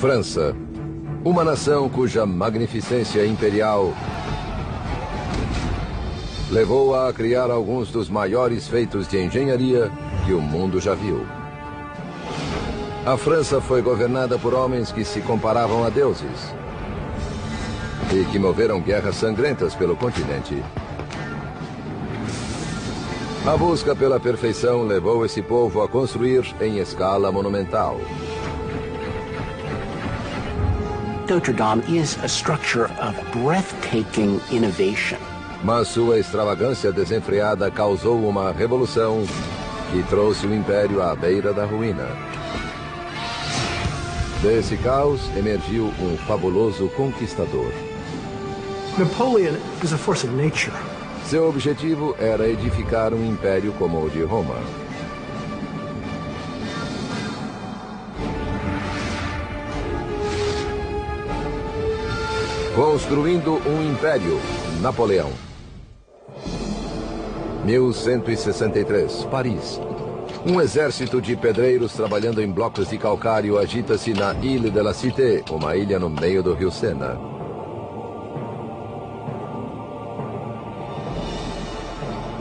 França, uma nação cuja magnificência imperial levou-a a criar alguns dos maiores feitos de engenharia que o mundo já viu. A França foi governada por homens que se comparavam a deuses e que moveram guerras sangrentas pelo continente. A busca pela perfeição levou esse povo a construir em escala monumental. Notre Dame is a structure of breathtaking innovation. Mas sua extravagância desenfreada causou uma revolução que trouxe o Império à beira da ruína. Desse caos emergiu um fabuloso conquistador. Napoleon is a force of nature. Seu objetivo era edificar um império como o de Roma. Construindo um Império, Napoleão. 1163, Paris. Um exército de pedreiros trabalhando em blocos de calcário agita-se na Île de la Cité, uma ilha no meio do rio Sena.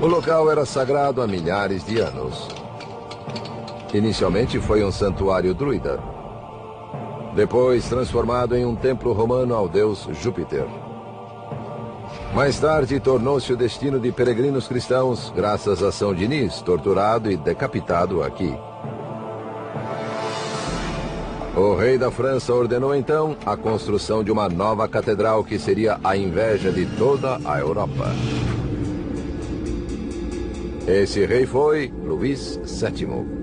O local era sagrado há milhares de anos. Inicialmente foi um santuário druida. Depois transformado em um templo romano ao deus Júpiter. Mais tarde tornou-se o destino de peregrinos cristãos graças a São Diniz, torturado e decapitado aqui. O rei da França ordenou então a construção de uma nova catedral que seria a inveja de toda a Europa. Esse rei foi Luís VII.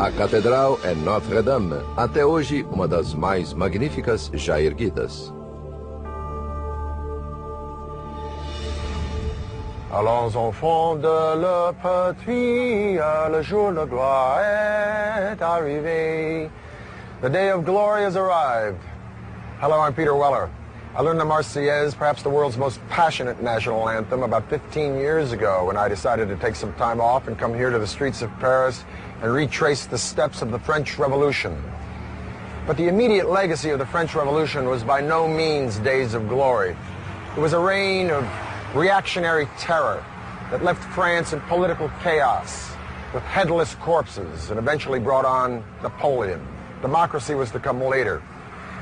A catedral é Notre-Dame, até hoje uma das mais magníficas já erguidas. Allons enfants de la patrie, le jour de gloire est arrivé. The day of glory has arrived. Hello, I'm Peter Weller. I learned the Marseillaise, perhaps the world's most passionate national anthem, about 15 years ago when I decided to take some time off and come here to the streets of Paris and retrace the steps of the French Revolution. But the immediate legacy of the French Revolution was by no means days of glory. It was a reign of reactionary terror that left France in political chaos with headless corpses and eventually brought on Napoleon. Democracy was to come later.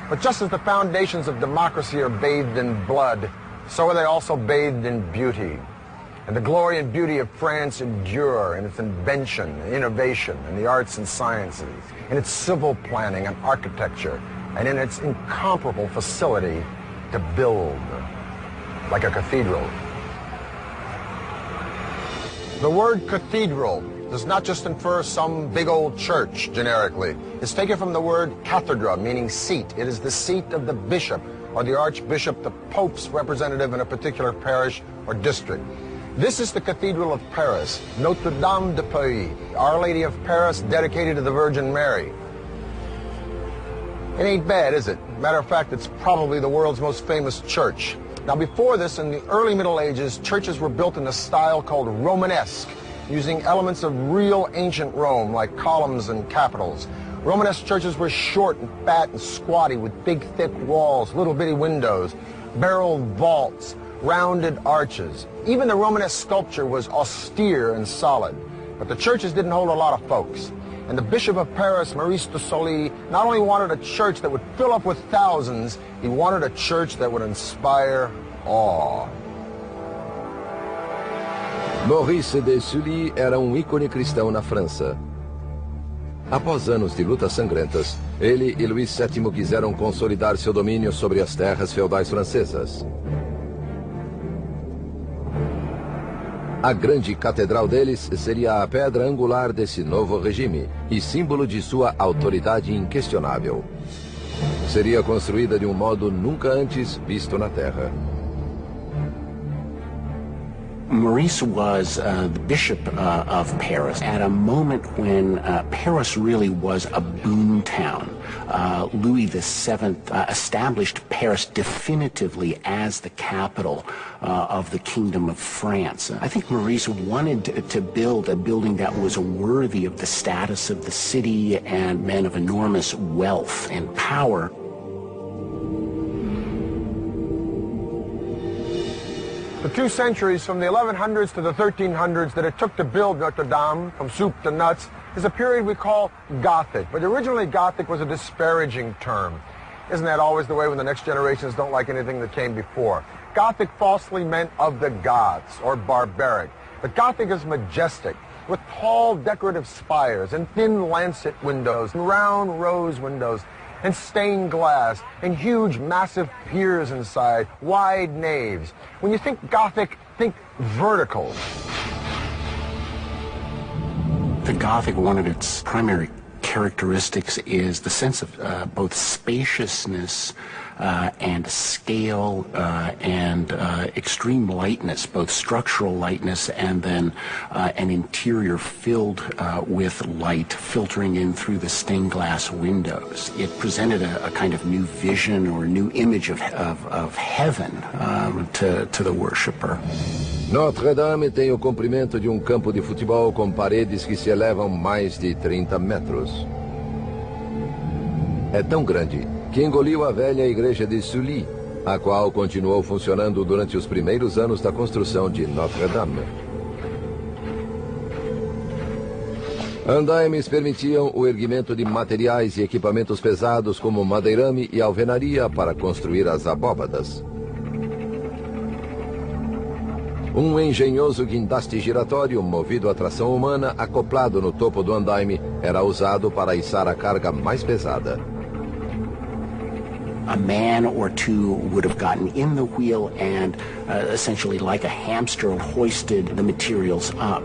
But just as the foundations of democracy are bathed in blood, so are they also bathed in beauty. And the glory and beauty of France endure in its invention and innovation in the arts and sciences, in its civil planning and architecture, and in its incomparable facility to build, like a cathedral. The word cathedral does not just infer some big old church, generically. It's taken from the word cathedra, meaning seat. It is the seat of the bishop, or the archbishop, the pope's representative in a particular parish or district. This is the Cathedral of Paris, Notre Dame de Paris, Our Lady of Paris, dedicated to the Virgin Mary. It ain't bad, is it? Matter of fact, it's probably the world's most famous church. Now, before this, in the early Middle Ages, churches were built in a style called Romanesque, using elements of real ancient Rome, like columns and capitals. Romanesque churches were short and fat and squatty, with big, thick walls, little bitty windows, barreled vaults, rounded arches. Even the Romanesque sculpture was austere and solid. But the churches didn't hold a lot of folks. And the Bishop of Paris, Maurice de Sully, not only wanted a church that would fill up with thousands, he wanted a church that would inspire awe. Maurice de Sully era um ícone cristão na França. Após anos de lutas sangrentas, ele e Luís VII quiseram consolidar seu domínio sobre as terras feudais francesas. A grande catedral deles seria a pedra angular desse novo regime e símbolo de sua autoridade inquestionável. Seria construída de um modo nunca antes visto na Terra. Maurice was the bishop of Paris at a moment when Paris really was a boom town. Louis VII established Paris definitively as the capital of the Kingdom of France. I think Maurice wanted to build a building that was worthy of the status of the city and men of enormous wealth and power. The 2 centuries from the 1100s to the 1300s that it took to build Notre Dame, from soup to nuts, is a period we call Gothic. But originally Gothic was a disparaging term. Isn't that always the way when the next generations don't like anything that came before? Gothic falsely meant of the gods, or barbaric. But Gothic is majestic, with tall decorative spires and thin lancet windows and round rose windows and stained glass, and huge, massive piers inside, wide naves. When you think Gothic, think vertical. The Gothic, one of its primary characteristics is the sense of both spaciousness and scale and extreme lightness, both structural lightness and then an interior filled with light filtering in through the stained glass windows. It presented a kind of new vision or new image of heaven to the worshiper. Notre Dame tem o comprimento de um campo de futebol com paredes que se elevam mais de 30 metros. É tão grande que engoliu a velha igreja de Sully, a qual continuou funcionando durante os primeiros anos da construção de Notre Dame. Andaimes permitiam o erguimento de materiais e equipamentos pesados como madeirame e alvenaria para construir as abóbadas. Um engenhoso guindaste giratório movido a tração humana acoplado no topo do andaime era usado para içar a carga mais pesada. A man or two would have gotten in the wheel and essentially like a hamster hoisted the materials up.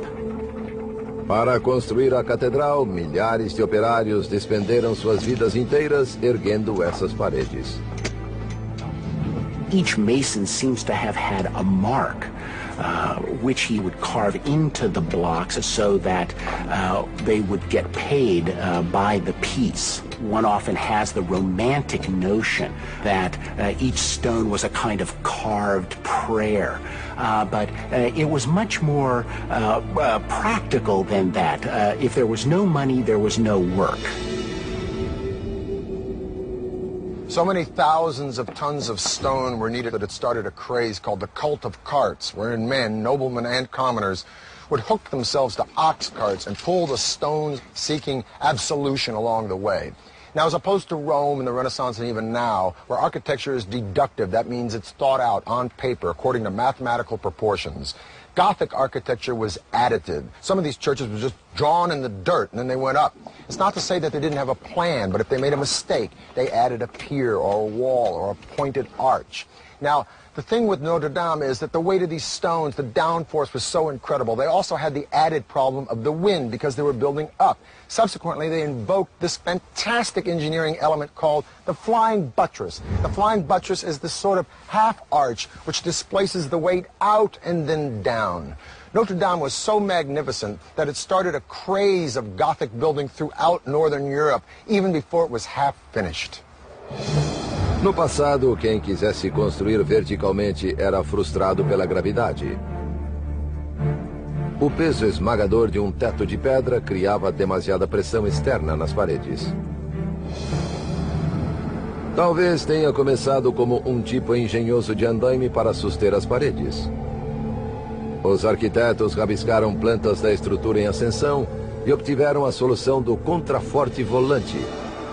Para construir a catedral, milhares de operários despenderam suas vidas inteiras erguendo essas paredes. Each mason seems to have had a mark which he would carve into the blocks so that they would get paid by the piece. One often has the romantic notion that each stone was a kind of carved prayer, but it was much more practical than that. If there was no money, there was no work. So many thousands of tons of stone were needed that it started a craze called the cult of carts, wherein men, noblemen and commoners, would hook themselves to ox carts and pull the stones seeking absolution along the way. Now, as opposed to Rome in the Renaissance and even now, where architecture is deductive, that means it's thought out on paper according to mathematical proportions, Gothic architecture was additive. Some of these churches were just drawn in the dirt and then they went up. It's not to say that they didn't have a plan, but if they made a mistake, they added a pier or a wall or a pointed arch. Now, the thing with Notre Dame is that the weight of these stones, the downforce was so incredible. They also had the added problem of the wind because they were building up. Subsequently, they invoked this fantastic engineering element called the flying buttress. The flying buttress is this sort of half arch which displaces the weight out and then down. Notre Dame was so magnificent that it started a craze of Gothic building throughout Northern Europe, even before it was half finished. No passado, quem quisesse construir verticalmente era frustrado pela gravidade. O peso esmagador de um teto de pedra criava demasiada pressão externa nas paredes. Talvez tenha começado como um tipo engenhoso de andaime para suster as paredes. Os arquitetos rabiscaram plantas da estrutura em ascensão e obtiveram a solução do contraforte volante,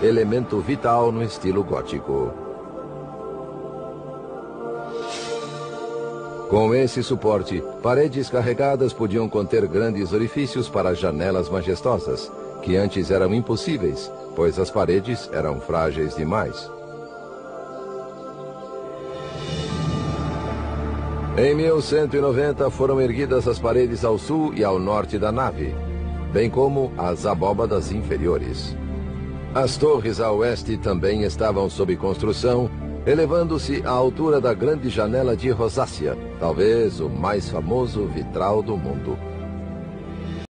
elemento vital no estilo gótico. Com esse suporte, paredes carregadas podiam conter grandes orifícios para janelas majestosas, que antes eram impossíveis, pois as paredes eram frágeis demais. Em 1190 foram erguidas as paredes ao sul e ao norte da nave, bem como as abóbadas inferiores. As torres a oeste também estavam sob construção elevando-se à altura da grande janela de rosácea, talvez o mais famoso vitral do mundo.